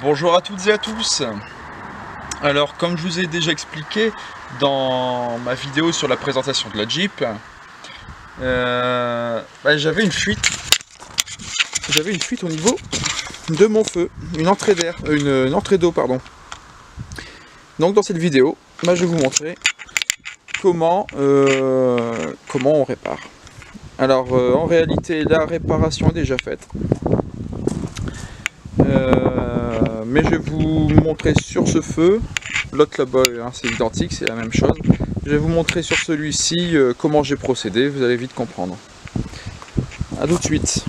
Bonjour à toutes et à tous. Alors comme je vous ai déjà expliqué dans ma vidéo sur la présentation de la Jeep, j'avais une fuite au niveau de mon feu, une entrée d'air, une entrée d'eau pardon. Donc dans cette vidéo, je vais vous montrer comment on répare. Alors en réalité la réparation est déjà faite. Mais je vais vous montrer sur ce feu, l'autre là-bas hein, c'est identique, c'est la même chose. Je vais vous montrer sur celui-ci comment j'ai procédé, vous allez vite comprendre. A tout de suite.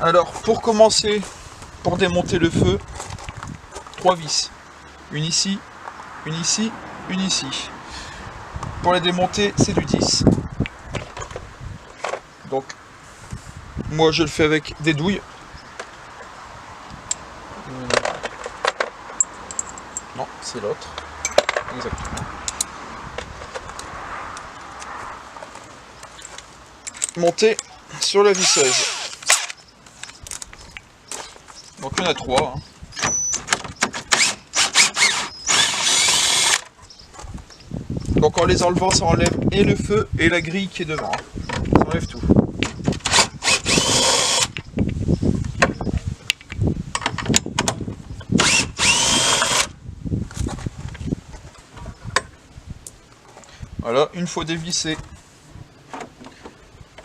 Alors pour commencer, pour démonter le feu, 3 vis. Une ici, une ici, une ici. Pour les démonter, c'est du 10. Donc moi je le fais avec des douilles. Non, c'est l'autre. Exactement. Monter sur la visseuse. Donc il y en a 3. Hein. Donc en les enlevant, ça enlève et le feu et la grille qui est devant. Ça enlève tout. Voilà, une fois dévissé,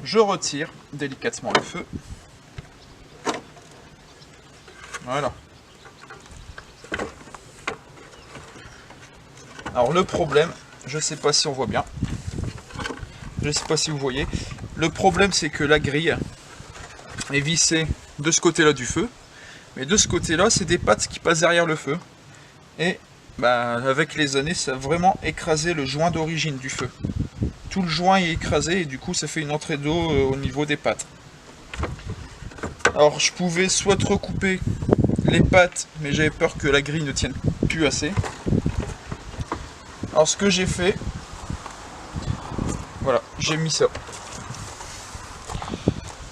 je retire délicatement le feu. Voilà. Alors le problème, je sais pas si on voit bien, je sais pas si vous voyez, le problème c'est que la grille est vissée de ce côté-là du feu, mais de ce côté-là, c'est des pattes qui passent derrière le feu. Et avec les années, ça a vraiment écrasé le joint d'origine du feu. Tout le joint est écrasé et du coup, ça fait une entrée d'eau au niveau des pattes. Alors, je pouvais soit recouper les pattes, mais j'avais peur que la grille ne tienne plus assez. Alors, ce que j'ai fait, voilà, j'ai mis ça.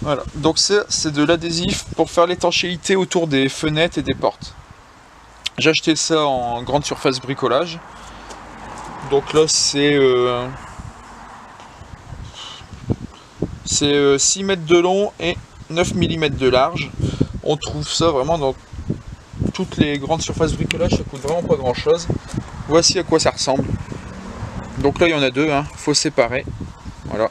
Voilà, donc ça, c'est de l'adhésif pour faire l'étanchéité autour des fenêtres et des portes. J'ai acheté ça en grande surface bricolage. Donc là c'est 6 mètres de long et 9 mm de large. On trouve ça vraiment dans toutes les grandes surfaces bricolage, ça coûte vraiment pas grand chose. Voici à quoi ça ressemble. Donc là il y en a deux, hein. Faut séparer. Voilà.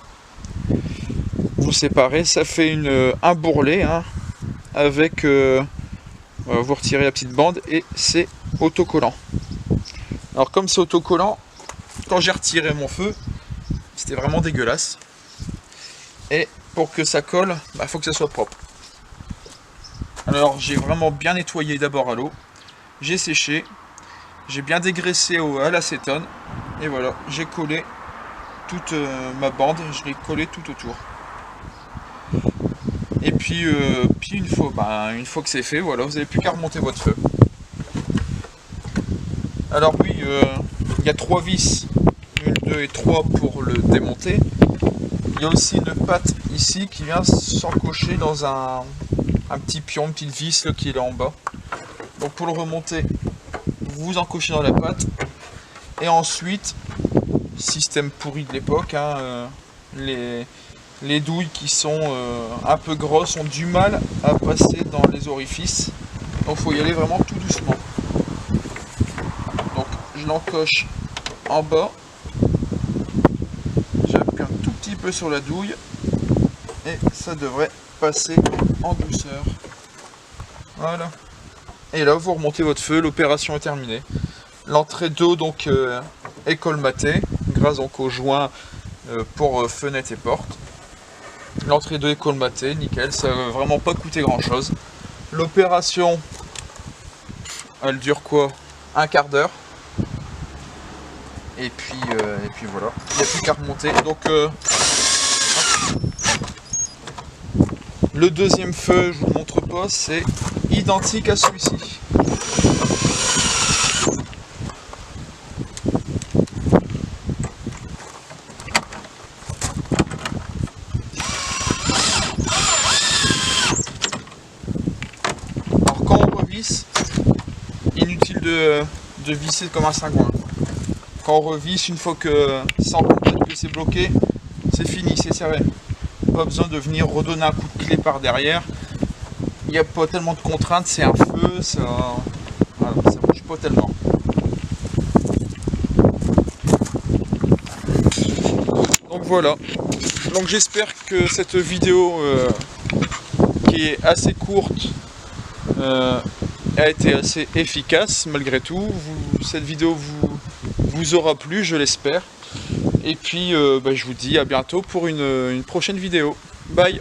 Vous séparez, ça fait un bourrelet hein, avec vous retirez la petite bande et c'est autocollant. Alors comme c'est autocollant, quand j'ai retiré mon feu, c'était vraiment dégueulasse. Et pour que ça colle, faut que ça soit propre. Alors j'ai vraiment bien nettoyé d'abord à l'eau, j'ai séché, j'ai bien dégraissé à l'acétone, et voilà, j'ai collé toute ma bande, je l'ai collé tout autour. Et puis une fois que c'est fait, voilà, vous n'avez plus qu'à remonter votre feu. Alors oui, il y a 3 vis, 1, 2 et 3 pour le démonter. Il y a aussi une patte ici qui vient s'encocher dans un petit pion, une petite vis là, qui est là en bas. Donc pour le remonter, vous encochez dans la patte. Et ensuite, système pourri de l'époque, hein, les douilles qui sont un peu grosses ont du mal à passer dans les orifices. Donc il faut y aller vraiment tout doucement. Donc je l'encoche en bas. J'appuie un tout petit peu sur la douille. Et ça devrait passer en douceur. Voilà. Et là vous remontez votre feu, l'opération est terminée. L'entrée d'eau donc est colmatée grâce donc au joint pour fenêtres et portes. L'entrée d'eau est colmatée, nickel, ça va vraiment pas coûter grand chose. L'opération, elle dure quoi? Un quart d'heure. Et puis voilà, il n'y a plus qu'à remonter. Donc le deuxième feu, je vous montre pas, c'est identique à celui-ci. de visser comme un cingouin. Quand on revisse, une fois que ça que c'est bloqué, c'est fini, c'est serré. Pas besoin de venir redonner un coup de clé par derrière. Il n'y a pas tellement de contraintes, c'est un feu, ça, voilà, ça bouge pas tellement. Donc voilà. Donc j'espère que cette vidéo qui est assez courte a été assez efficace malgré tout. Cette vidéo vous aura plu, je l'espère. Et puis je vous dis à bientôt pour une prochaine vidéo. Bye!